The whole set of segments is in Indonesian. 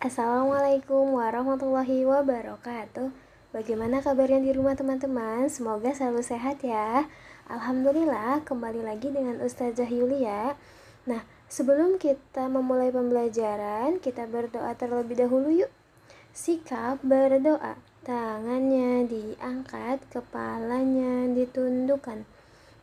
Assalamualaikum warahmatullahi wabarakatuh. Bagaimana kabarnya di rumah teman-teman? Semoga selalu sehat ya. Alhamdulillah, kembali lagi dengan Ustazah Yulia. Nah, sebelum kita memulai pembelajaran, kita berdoa terlebih dahulu yuk. Sikap berdoa. Tangannya diangkat, kepalanya ditundukkan.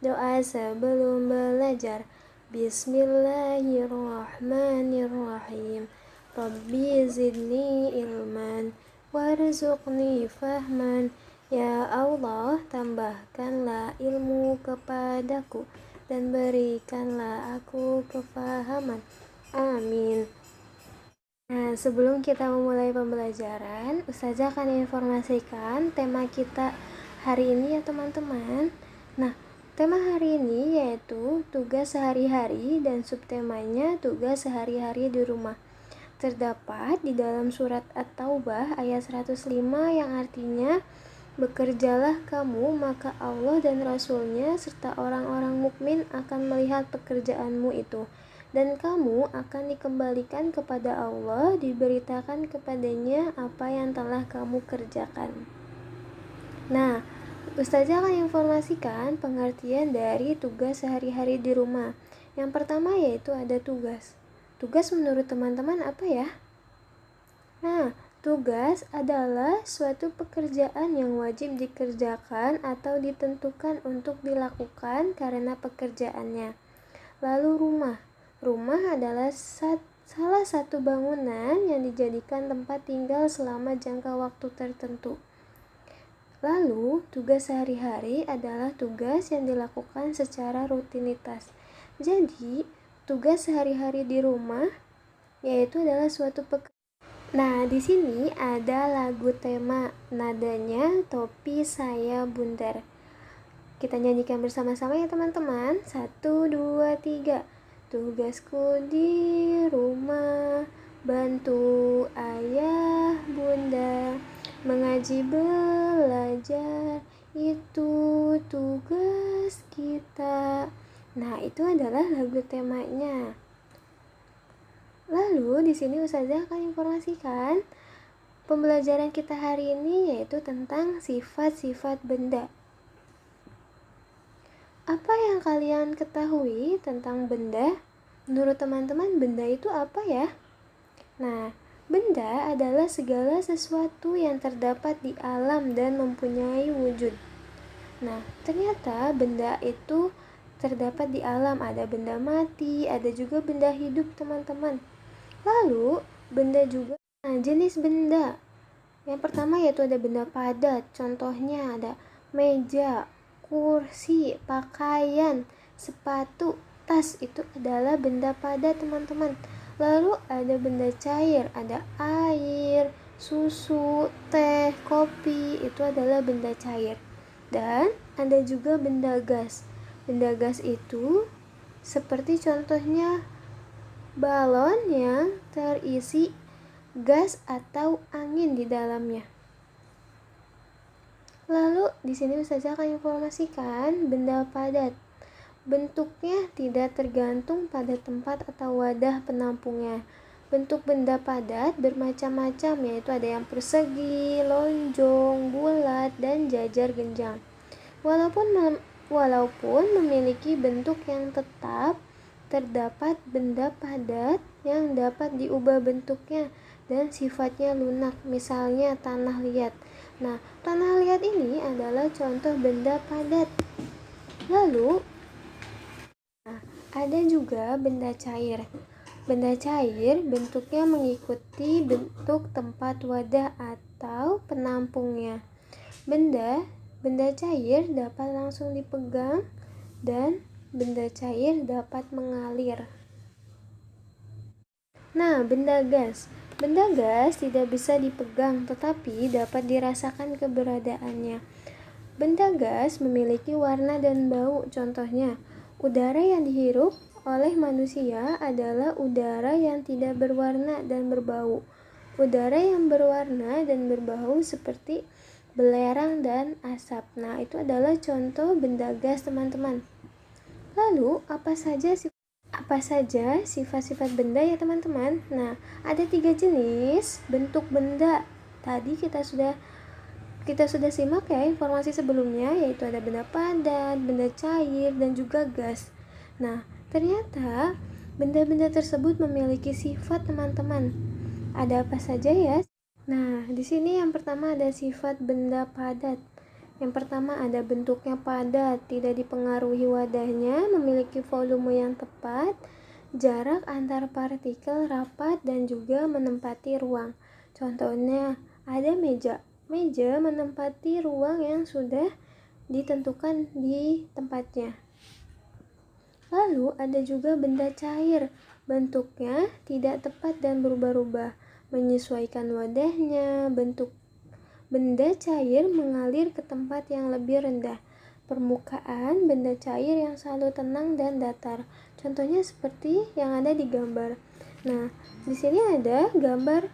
Doa sebelum belajar. Bismillahirrahmanirrahim. Rabbi zidni ilman warzuqni fahman. Ya Allah, tambahkanlah ilmu kepadaku dan berikanlah aku kefahaman. Amin. Nah, sebelum kita memulai pembelajaran, Ustazah akan informasikan tema kita hari ini ya teman-teman. Nah, tema hari ini yaitu tugas sehari-hari dan subtemanya tugas sehari-hari di rumah. Terdapat di dalam surat At-Taubah ayat 105 yang artinya, bekerjalah kamu maka Allah dan Rasulnya serta orang-orang mukmin akan melihat pekerjaanmu itu. Dan kamu akan dikembalikan kepada Allah, diberitakan kepadanya apa yang telah kamu kerjakan. Nah, Ustazah akan informasikan pengertian dari tugas sehari-hari di rumah. Yang pertama yaitu ada tugas. Tugas menurut teman-teman apa ya? Nah, tugas adalah suatu pekerjaan yang wajib dikerjakan atau ditentukan untuk dilakukan karena pekerjaannya. Lalu rumah. Rumah adalah salah satu bangunan yang dijadikan tempat tinggal selama jangka waktu tertentu. Lalu, tugas sehari-hari adalah tugas yang dilakukan secara rutinitas. Jadi, tugas sehari-hari di rumah yaitu adalah suatu pekerjaan. Nah, di sini ada lagu tema, nadanya Topi Saya Bundar. Kita nyanyikan bersama-sama ya teman-teman. 1, 2, 3. Tugasku di rumah, bantu ayah bunda, mengaji belajar, itu tugas kita. Nah, itu adalah lagu temanya. Lalu di sini Ustazah akan informasikan pembelajaran kita hari ini yaitu tentang sifat-sifat benda. Apa yang kalian ketahui tentang benda? Menurut teman-teman, benda itu apa ya? Nah, benda adalah segala sesuatu yang terdapat di alam dan mempunyai wujud. Nah, ternyata benda itu terdapat di alam. Ada benda mati, ada juga benda hidup teman-teman. Lalu, benda juga, jenis benda. Yang pertama yaitu ada benda padat. Contohnya ada meja, kursi, pakaian, sepatu, tas. Itu adalah benda padat teman-teman. Lalu ada benda cair, ada air, susu, teh, kopi. Itu adalah benda cair. Dan ada juga benda gas. Benda gas itu seperti contohnya balon yang terisi gas atau angin di dalamnya. Lalu di sini Ustazah akan informasikan benda padat. Bentuknya tidak tergantung pada tempat atau wadah penampungnya. Bentuk benda padat bermacam-macam, yaitu ada yang persegi, lonjong, bulat, dan jajar genjang. Walaupun memiliki bentuk yang tetap, terdapat benda padat yang dapat diubah bentuknya dan sifatnya lunak, misalnya tanah liat. Nah, tanah liat ini adalah contoh benda padat. Lalu, ada juga benda cair. Benda cair bentuknya mengikuti bentuk tempat wadah atau penampungnya. Benda cair dapat langsung dipegang dan benda cair dapat mengalir. Nah, benda gas. Benda gas tidak bisa dipegang tetapi dapat dirasakan keberadaannya. Benda gas memiliki warna dan bau. Contohnya, udara yang dihirup oleh manusia adalah udara yang tidak berwarna dan berbau. Udara yang berwarna dan berbau seperti belerang dan asap. Nah, itu adalah contoh benda gas teman-teman. Lalu, apa apa saja sifat-sifat benda ya teman-teman? Nah, ada 3 jenis bentuk benda. Tadi kita sudah simak ya informasi sebelumnya, yaitu ada benda padat, benda cair, dan juga gas. Nah, ternyata benda-benda tersebut memiliki sifat teman-teman. Ada apa saja ya? Nah, di sini yang pertama ada sifat benda padat. Yang pertama ada bentuknya padat, tidak dipengaruhi wadahnya, memiliki volume yang tepat, jarak antar partikel rapat, dan juga menempati ruang. Contohnya ada meja. Meja menempati ruang yang sudah ditentukan di tempatnya. Lalu ada juga benda cair. Bentuknya tidak tepat dan berubah-ubah, menyesuaikan wadahnya. Bentuk benda cair mengalir ke tempat yang lebih rendah. Permukaan benda cair yang selalu tenang dan datar. Contohnya seperti yang ada di gambar. Nah, di sini ada gambar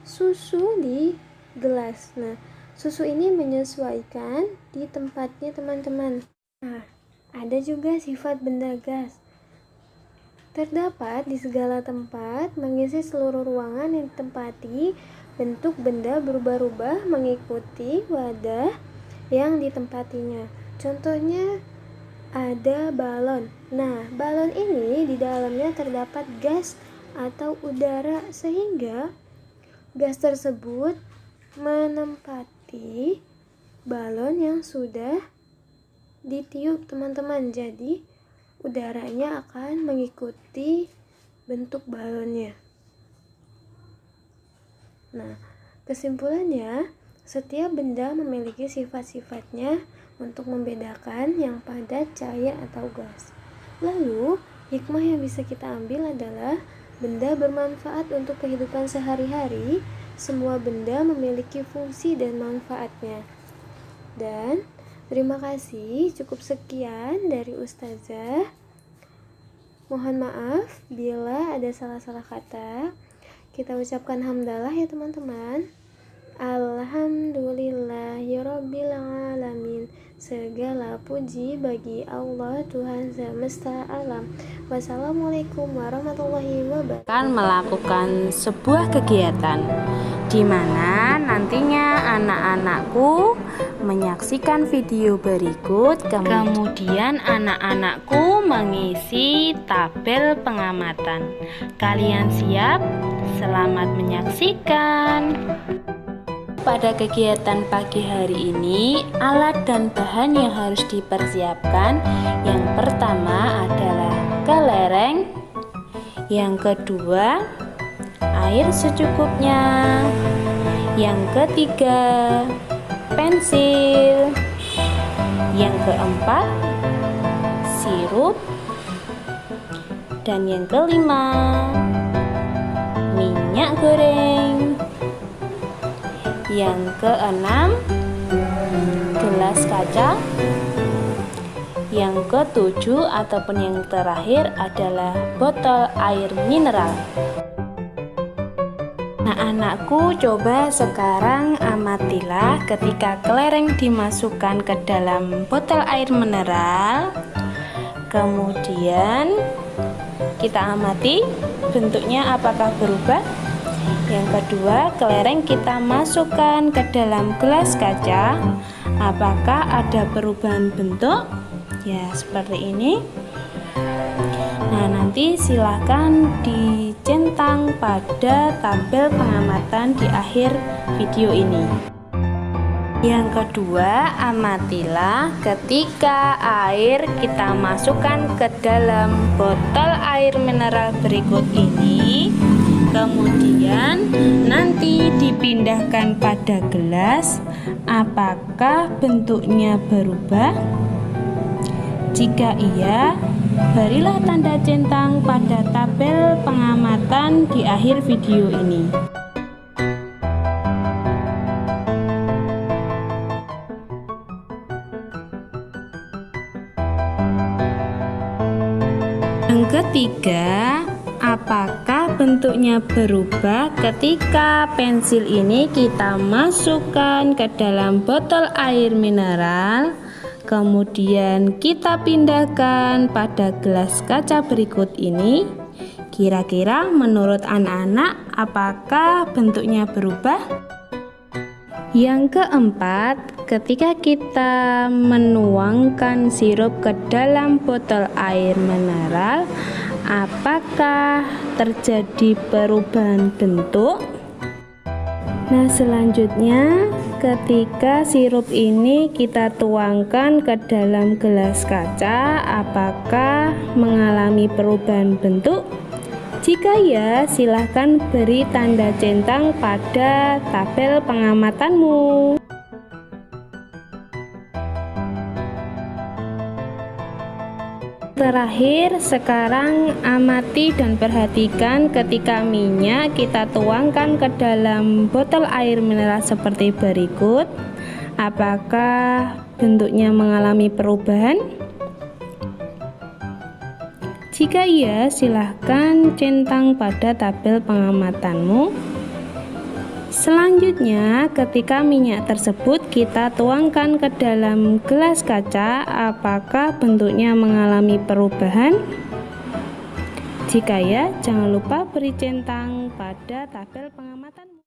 susu di gelas. Nah, susu ini menyesuaikan di tempatnya teman-teman. Nah, ada juga sifat benda gas. Terdapat di segala tempat, mengisi seluruh ruangan yang ditempati. Bentuk benda berubah-ubah mengikuti wadah yang ditempatinya. Contohnya ada balon. Nah, balon ini di dalamnya terdapat gas atau udara, sehingga gas tersebut menempati balon yang sudah ditiup teman-teman. Jadi udaranya akan mengikuti bentuk balonnya. Nah, kesimpulannya, setiap benda memiliki sifat-sifatnya untuk membedakan yang padat, cair, atau gas. Lalu, hikmah yang bisa kita ambil adalah benda bermanfaat untuk kehidupan sehari-hari. Semua benda memiliki fungsi dan manfaatnya. Dan terima kasih, cukup sekian dari Ustazah. Mohon maaf bila ada salah-salah kata. Kita ucapkan hamdalah ya teman-teman. Alhamdulillahirabbil alamin. Segala puji bagi Allah Tuhan semesta alam. Wassalamualaikum warahmatullahi wabarakatuh. Akan melakukan sebuah kegiatan di mana nantinya anak-anakku menyaksikan video berikut, kemudian anak-anakku mengisi tabel pengamatan. Kalian siap? Selamat menyaksikan. Pada kegiatan pagi hari ini, alat dan bahan yang harus dipersiapkan, yang pertama adalah kelereng, yang kedua air secukupnya, yang ketiga pensil, yang keempat sirup, dan yang kelima minyak goreng, yang keenam gelas kaca, yang ketujuh ataupun yang terakhir adalah botol air mineral. Nah, anakku, coba sekarang amatilah ketika kelereng dimasukkan ke dalam botol air mineral. Kemudian kita amati bentuknya apakah berubah. Yang kedua, kelereng kita masukkan ke dalam gelas kaca. Apakah ada perubahan bentuk? Ya, seperti ini. Nah, nanti silahkan dicentang pada tabel pengamatan di akhir video ini. Yang kedua, amatilah ketika air kita masukkan ke dalam botol air mineral berikut ini. Kemudian nanti dipindahkan pada gelas, apakah bentuknya berubah? Jika iya, berilah tanda centang pada tabel pengamatan di akhir video ini. Yang ketiga, apakah bentuknya berubah ketika pensil ini kita masukkan ke dalam botol air mineral? Kemudian kita pindahkan pada gelas kaca berikut ini. Kira-kira menurut anak-anak apakah bentuknya berubah? Yang keempat, ketika kita menuangkan sirup ke dalam botol air mineral, apakah terjadi perubahan bentuk? Nah, selanjutnya ketika sirup ini kita tuangkan ke dalam gelas kaca, apakah mengalami perubahan bentuk? Jika ya, silahkan beri tanda centang pada tabel pengamatanmu. Terakhir, sekarang amati dan perhatikan ketika minyak kita tuangkan ke dalam botol air mineral seperti berikut. Apakah bentuknya mengalami perubahan? Jika iya, silahkan centang pada tabel pengamatanmu. Selanjutnya, ketika minyak tersebut kita tuangkan ke dalam gelas kaca, apakah bentuknya mengalami perubahan? Jika ya, jangan lupa beri centang pada tabel pengamatan.